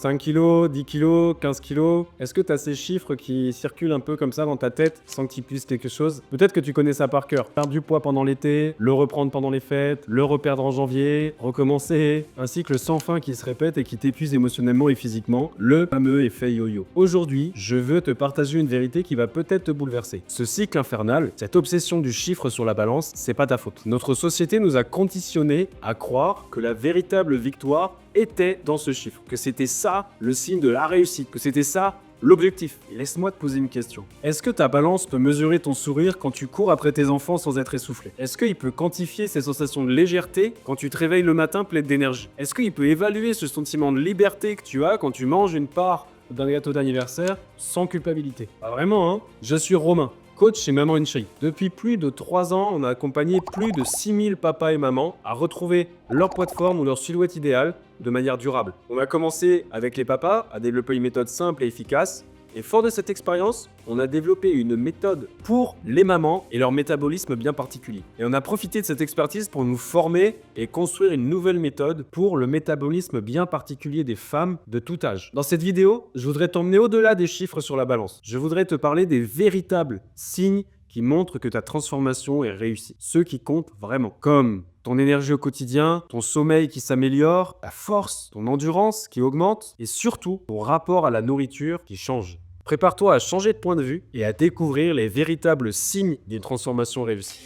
5 kilos, 10 kilos, 15 kilos. Est-ce que tu as ces chiffres qui circulent un peu comme ça dans ta tête sans que tu puisses quelque chose? Peut-être que tu connais ça par cœur. Perdre du poids pendant l'été, le reprendre pendant les fêtes, le reperdre en janvier, recommencer. Un cycle sans fin qui se répète et qui t'épuise émotionnellement et physiquement. Le fameux effet yo-yo. Aujourd'hui, je veux te partager une vérité qui va peut-être te bouleverser. Ce cycle infernal, cette obsession du chiffre sur la balance, c'est pas ta faute. Notre société nous a conditionnés à croire que la véritable victoire était dans ce chiffre, que c'était ça le signe de la réussite, que c'était ça l'objectif. Et laisse-moi te poser une question. Est-ce que ta balance peut mesurer ton sourire quand tu cours après tes enfants sans être essoufflé? Est-ce qu'il peut quantifier ces sensations de légèreté quand tu te réveilles le matin plein d'énergie? Est-ce qu'il peut évaluer ce sentiment de liberté que tu as quand tu manges une part d'un gâteau d'anniversaire sans culpabilité? Pas vraiment, hein? Je suis Romain, coach chez Maman In-Shape. Depuis plus de 3 ans, on a accompagné plus de 6000 papas et mamans à retrouver leur poids de forme ou leur silhouette idéale de manière durable. On a commencé avec les papas à développer une méthode simple et efficace. Et fort de cette expérience, on a développé une méthode pour les mamans et leur métabolisme bien particulier. Et on a profité de cette expertise pour nous former et construire une nouvelle méthode pour le métabolisme bien particulier des femmes de tout âge. Dans cette vidéo, je voudrais t'emmener au-delà des chiffres sur la balance. Je voudrais te parler des véritables signes qui montrent que ta transformation est réussie. Ceux qui comptent vraiment. Comme ton énergie au quotidien, ton sommeil qui s'améliore, ta force, ton endurance qui augmente et surtout ton rapport à la nourriture qui change. Prépare-toi à changer de point de vue et à découvrir les véritables signes d'une transformation réussie.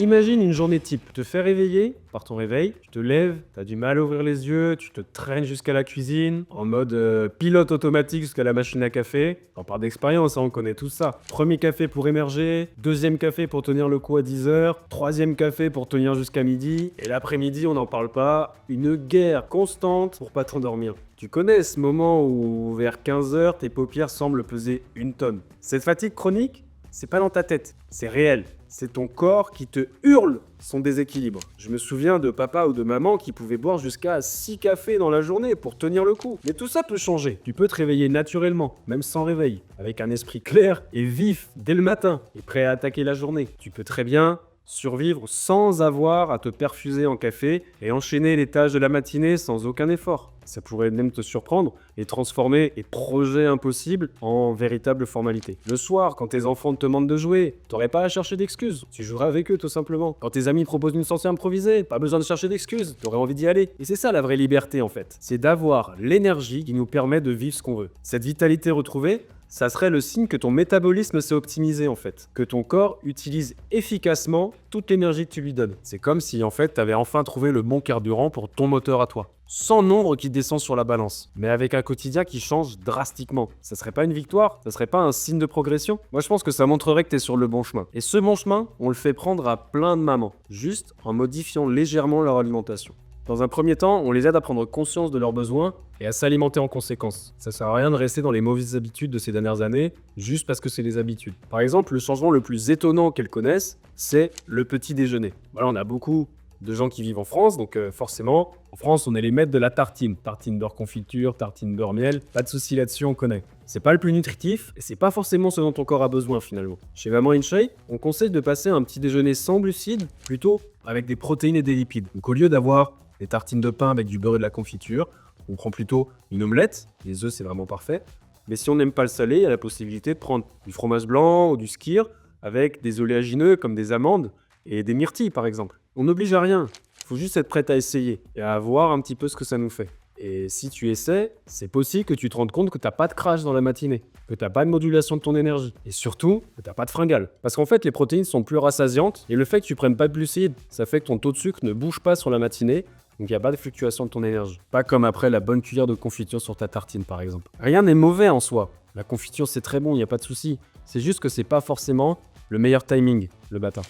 Imagine une journée type. Tu te fais réveiller par ton réveil, tu te lèves, tu as du mal à ouvrir les yeux, tu te traînes jusqu'à la cuisine, en mode pilote automatique jusqu'à la machine à café. On parle d'expérience, hein, on connaît tout ça. Premier café pour émerger, deuxième café pour tenir le coup à 10h, troisième café pour tenir jusqu'à midi, et l'après-midi, on n'en parle pas, une guerre constante pour pas t'endormir. Tu connais ce moment où vers 15h, tes paupières semblent peser 1 tonne. Cette fatigue chronique, c'est pas dans ta tête, c'est réel. C'est ton corps qui te hurle son déséquilibre. Je me souviens de papa ou de maman qui pouvaient boire jusqu'à 6 cafés dans la journée pour tenir le coup. Mais tout ça peut changer. Tu peux te réveiller naturellement, même sans réveil, avec un esprit clair et vif dès le matin et prêt à attaquer la journée. Tu peux très bien survivre sans avoir à te perfuser en café et enchaîner les tâches de la matinée sans aucun effort. Ça pourrait même te surprendre et transformer les projets impossibles en véritable formalité. Le soir, quand tes enfants te demandent de jouer, t'aurais pas à chercher d'excuses. Tu joueras avec eux tout simplement. Quand tes amis proposent une sortie improvisée, pas besoin de chercher d'excuses. T'aurais envie d'y aller. Et c'est ça la vraie liberté en fait. C'est d'avoir l'énergie qui nous permet de vivre ce qu'on veut. Cette vitalité retrouvée, ça serait le signe que ton métabolisme s'est optimisé en fait, que ton corps utilise efficacement toute l'énergie que tu lui donnes. C'est comme si en fait tu avais enfin trouvé le bon carburant pour ton moteur à toi. Sans nombre qui descend sur la balance, mais avec un quotidien qui change drastiquement. Ça serait pas une victoire? Ça serait pas un signe de progression? Moi je pense que ça montrerait que tu es sur le bon chemin. Et ce bon chemin, on le fait prendre à plein de mamans, juste en modifiant légèrement leur alimentation. Dans un premier temps, on les aide à prendre conscience de leurs besoins et à s'alimenter en conséquence. Ça sert à rien de rester dans les mauvaises habitudes de ces dernières années, juste parce que c'est les habitudes. Par exemple, le changement le plus étonnant qu'elles connaissent, c'est le petit déjeuner. Voilà, on a beaucoup de gens qui vivent en France, donc forcément, en France, on est les maîtres de la tartine. Tartine beurre confiture, tartine beurre miel, pas de souci là-dessus, on connaît. C'est pas le plus nutritif, et c'est pas forcément ce dont ton corps a besoin finalement. Chez Maman In-Shape, on conseille de passer un petit déjeuner sans glucides, plutôt avec des protéines et des lipides. Donc au lieu d'avoir des tartines de pain avec du beurre et de la confiture, on prend plutôt une omelette, les œufs c'est vraiment parfait. Mais si on n'aime pas le salé, il y a la possibilité de prendre du fromage blanc ou du skyr avec des oléagineux comme des amandes et des myrtilles par exemple. On n'oblige à rien, il faut juste être prêt à essayer et à voir un petit peu ce que ça nous fait. Et si tu essaies, c'est possible que tu te rendes compte que t'as pas de crash dans la matinée, que t'as pas de modulation de ton énergie, et surtout que t'as pas de fringale. Parce qu'en fait, les protéines sont plus rassasiantes, et le fait que tu prennes pas de glucides, ça fait que ton taux de sucre ne bouge pas sur la matinée, donc il n'y a pas de fluctuation de ton énergie. Pas comme après la bonne cuillère de confiture sur ta tartine par exemple. Rien n'est mauvais en soi. La confiture c'est très bon, il n'y a pas de souci. C'est juste que c'est pas forcément le meilleur timing le matin.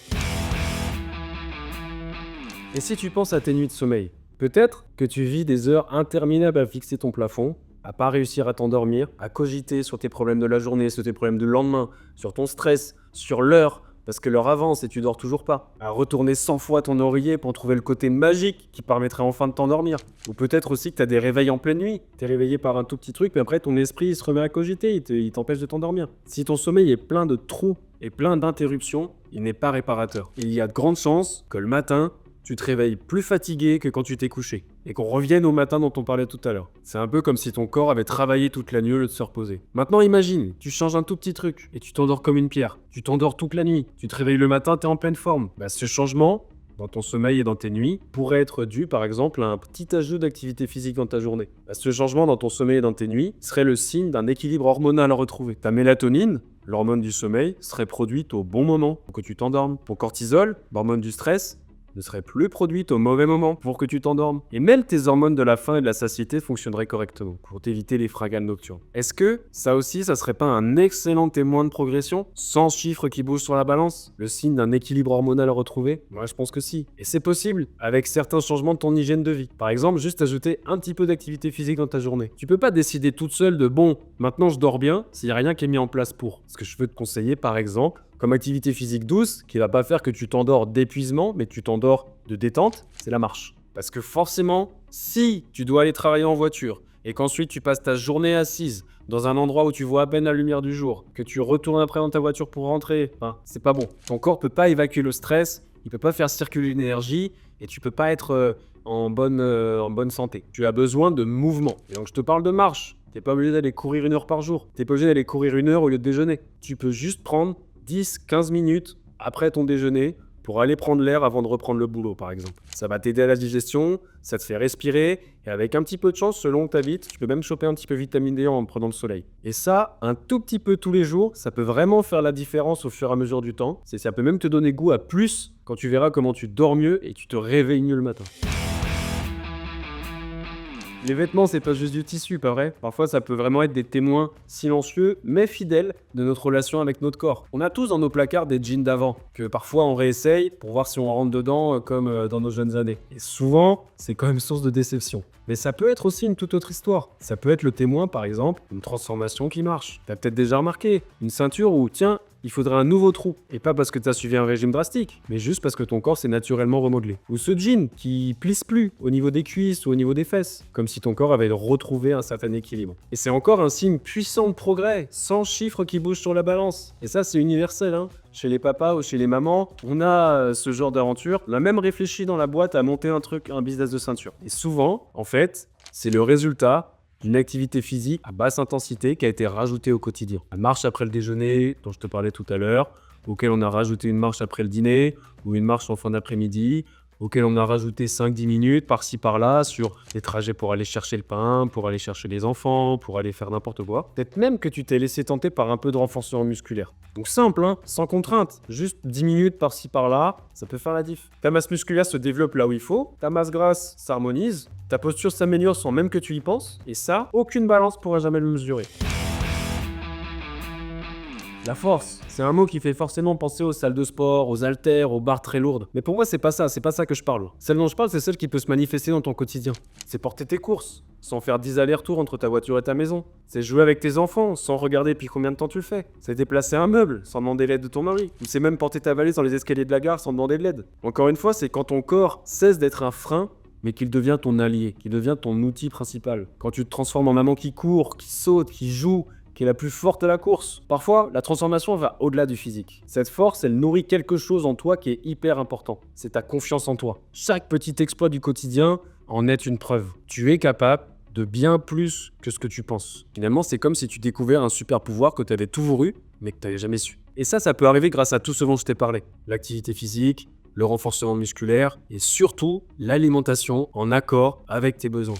Et si tu penses à tes nuits de sommeil, peut-être que tu vis des heures interminables à fixer ton plafond, à pas réussir à t'endormir, à cogiter sur tes problèmes de la journée, sur tes problèmes du lendemain, sur ton stress, sur l'heure, parce que l'heure avance et tu dors toujours pas. À retourner 100 fois ton oreiller pour trouver le côté magique qui permettrait enfin de t'endormir. Ou peut-être aussi que tu as des réveils en pleine nuit. Tu es réveillé par un tout petit truc, mais après ton esprit il se remet à cogiter, il t'empêche de t'endormir. Si ton sommeil est plein de trous et plein d'interruptions, il n'est pas réparateur. Il y a de grandes chances que le matin, tu te réveilles plus fatigué que quand tu t'es couché. et qu'on revienne au matin dont on parlait tout à l'heure. C'est un peu comme si ton corps avait travaillé toute la nuit au lieu de se reposer. Maintenant imagine, tu changes un tout petit truc et tu t'endors comme une pierre. Tu t'endors toute la nuit, tu te réveilles le matin, t'es en pleine forme. Ce changement, dans ton sommeil et dans tes nuits, pourrait être dû par exemple à un petit ajout d'activité physique dans ta journée. Ce changement dans ton sommeil et dans tes nuits serait le signe d'un équilibre hormonal à retrouver. Ta mélatonine, l'hormone du sommeil, serait produite au bon moment pour que tu t'endormes. Ton cortisol, l'hormone du stress, ne serait plus produite au mauvais moment pour que tu t'endormes. Et même tes hormones de la faim et de la satiété fonctionneraient correctement pour t'éviter les fringales nocturnes. Est-ce que ça aussi, ça serait pas un excellent témoin de progression, sans chiffres qui bougent sur la balance, le signe d'un équilibre hormonal retrouvé? Moi, je pense que si. Et c'est possible avec certains changements de ton hygiène de vie. Par exemple, juste ajouter un petit peu d'activité physique dans ta journée. Tu peux pas décider toute seule de bon, maintenant je dors bien, s'il y a rien qui est mis en place pour. Ce que je veux te conseiller, par exemple, comme activité physique douce, qui va pas faire que tu t'endors d'épuisement, mais tu t'endors de détente, c'est la marche. Parce que forcément, si tu dois aller travailler en voiture, et qu'ensuite tu passes ta journée assise dans un endroit où tu vois à peine la lumière du jour, que tu retournes après dans ta voiture pour rentrer, c'est pas bon. Ton corps peut pas évacuer le stress, il peut pas faire circuler l'énergie, et tu peux pas être en bonne santé. Tu as besoin de mouvement. Et donc je te parle de marche. T'es pas obligé d'aller courir 1 heure par jour. T'es pas obligé d'aller courir 1 heure au lieu de déjeuner. Tu peux juste prendre 10-15 minutes après ton déjeuner pour aller prendre l'air avant de reprendre le boulot, par exemple. Ça va t'aider à la digestion, ça te fait respirer, et avec un petit peu de chance, selon où t'habites, tu peux même choper un petit peu de vitamine D en prenant le soleil. Et ça, un tout petit peu tous les jours, ça peut vraiment faire la différence au fur et à mesure du temps. Ça peut même te donner goût à plus quand tu verras comment tu dors mieux et tu te réveilles mieux le matin. Les vêtements, c'est pas juste du tissu, pas vrai? Parfois, ça peut vraiment être des témoins silencieux, mais fidèles de notre relation avec notre corps. On a tous dans nos placards des jeans d'avant, que parfois on réessaye pour voir si on rentre dedans comme dans nos jeunes années. Et souvent, c'est quand même source de déception. Mais ça peut être aussi une toute autre histoire. Ça peut être le témoin, par exemple, d'une transformation qui marche. T'as peut-être déjà remarqué, une ceinture où, tiens, il faudrait un nouveau trou. Et pas parce que t'as suivi un régime drastique, mais juste parce que ton corps s'est naturellement remodelé. Ou ce jean qui plisse plus au niveau des cuisses ou au niveau des fesses, comme si ton corps avait retrouvé un certain équilibre. Et c'est encore un signe puissant de progrès, sans chiffres qui bougent sur la balance. Et ça, c'est universel, hein. Chez les papas ou chez les mamans, on a ce genre d'aventure. On a même réfléchi dans la boîte à monter un business de ceinture. Et souvent, en fait, c'est le résultat d'une activité physique à basse intensité qui a été rajoutée au quotidien. La marche après le déjeuner, dont je te parlais tout à l'heure, auquel on a rajouté une marche après le dîner, ou une marche en fin d'après-midi, auquel on a rajouté 5-10 minutes par-ci par-là sur des trajets pour aller chercher le pain, pour aller chercher les enfants, pour aller faire n'importe quoi. Peut-être même que tu t'es laissé tenter par un peu de renforcement musculaire. Donc simple, hein, sans contrainte, juste 10 minutes par-ci par-là, ça peut faire la diff. Ta masse musculaire se développe là où il faut, ta masse grasse s'harmonise, ta posture s'améliore sans même que tu y penses, et ça, aucune balance pourra jamais le mesurer. La force, c'est un mot qui fait forcément penser aux salles de sport, aux haltères, aux barres très lourdes. Mais pour moi, c'est pas ça que je parle. Celle dont je parle, c'est celle qui peut se manifester dans ton quotidien. C'est porter tes courses, sans faire 10 allers-retours entre ta voiture et ta maison. C'est jouer avec tes enfants, sans regarder depuis combien de temps tu le fais. C'est déplacer un meuble, sans demander l'aide de ton mari. Ou c'est même porter ta valise dans les escaliers de la gare sans demander de l'aide. Encore une fois, c'est quand ton corps cesse d'être un frein, mais qu'il devient ton allié, qu'il devient ton outil principal. Quand tu te transformes en maman qui court, qui saute, qui joue, qui est la plus forte à la course. Parfois, la transformation va au-delà du physique. Cette force, elle nourrit quelque chose en toi qui est hyper important. C'est ta confiance en toi. Chaque petit exploit du quotidien en est une preuve. Tu es capable de bien plus que ce que tu penses. Finalement, c'est comme si tu découvrais un super pouvoir que tu avais tout voulu, mais que tu n'avais jamais su. Et ça peut arriver grâce à tout ce dont je t'ai parlé. L'activité physique, le renforcement musculaire et surtout l'alimentation en accord avec tes besoins.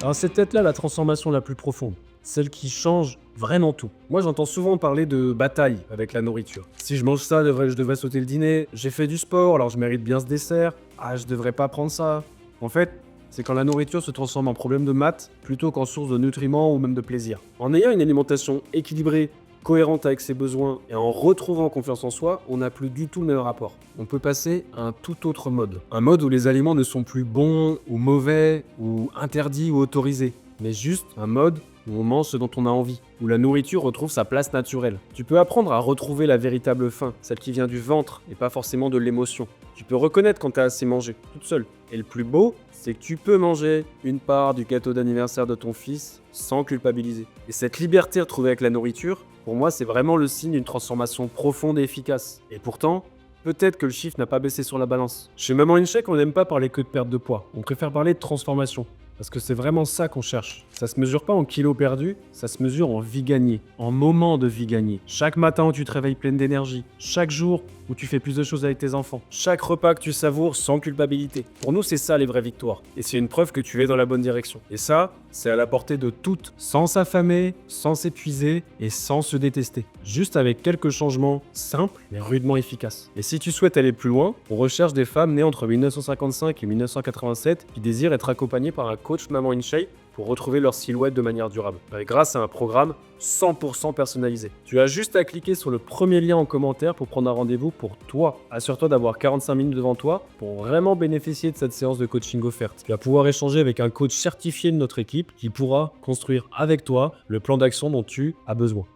Alors c'est peut-être là la transformation la plus profonde, celle qui change vraiment tout. Moi j'entends souvent parler de bataille avec la nourriture. Si je mange ça, je devrais sauter le dîner, j'ai fait du sport, alors je mérite bien ce dessert, je devrais pas prendre ça. En fait, c'est quand la nourriture se transforme en problème de maths plutôt qu'en source de nutriments ou même de plaisir. En ayant une alimentation équilibrée, cohérente avec ses besoins et en retrouvant confiance en soi, on n'a plus du tout le même rapport. On peut passer à un tout autre mode. Un mode où les aliments ne sont plus bons ou mauvais ou interdits ou autorisés, mais juste un mode où on mange ce dont on a envie, où la nourriture retrouve sa place naturelle. Tu peux apprendre à retrouver la véritable faim, celle qui vient du ventre et pas forcément de l'émotion. Tu peux reconnaître quand t'as assez mangé, toute seule. Et le plus beau, c'est que tu peux manger une part du gâteau d'anniversaire de ton fils sans culpabiliser. Et cette liberté retrouvée avec la nourriture, pour moi, c'est vraiment le signe d'une transformation profonde et efficace. Et pourtant, peut-être que le chiffre n'a pas baissé sur la balance. Chez Maman InShape, on n'aime pas parler que de perte de poids. On préfère parler de transformation. Parce que c'est vraiment ça qu'on cherche. Ça se mesure pas en kilos perdus, ça se mesure en vie gagnée, en moments de vie gagnée. Chaque matin où tu te réveilles pleine d'énergie, chaque jour où tu fais plus de choses avec tes enfants, chaque repas que tu savoures sans culpabilité. Pour nous, c'est ça les vraies victoires. Et c'est une preuve que tu es dans la bonne direction. Et ça, c'est à la portée de toutes, sans s'affamer, sans s'épuiser et sans se détester. Juste avec quelques changements simples mais rudement efficaces. Et si tu souhaites aller plus loin, on recherche des femmes nées entre 1955 et 1987 qui désirent être accompagnées par un coach Maman InShape pour retrouver leur silhouette de manière durable, grâce à un programme 100% personnalisé. Tu as juste à cliquer sur le premier lien en commentaire pour prendre un rendez-vous pour toi. Assure-toi d'avoir 45 minutes devant toi pour vraiment bénéficier de cette séance de coaching offerte. Tu vas pouvoir échanger avec un coach certifié de notre équipe qui pourra construire avec toi le plan d'action dont tu as besoin.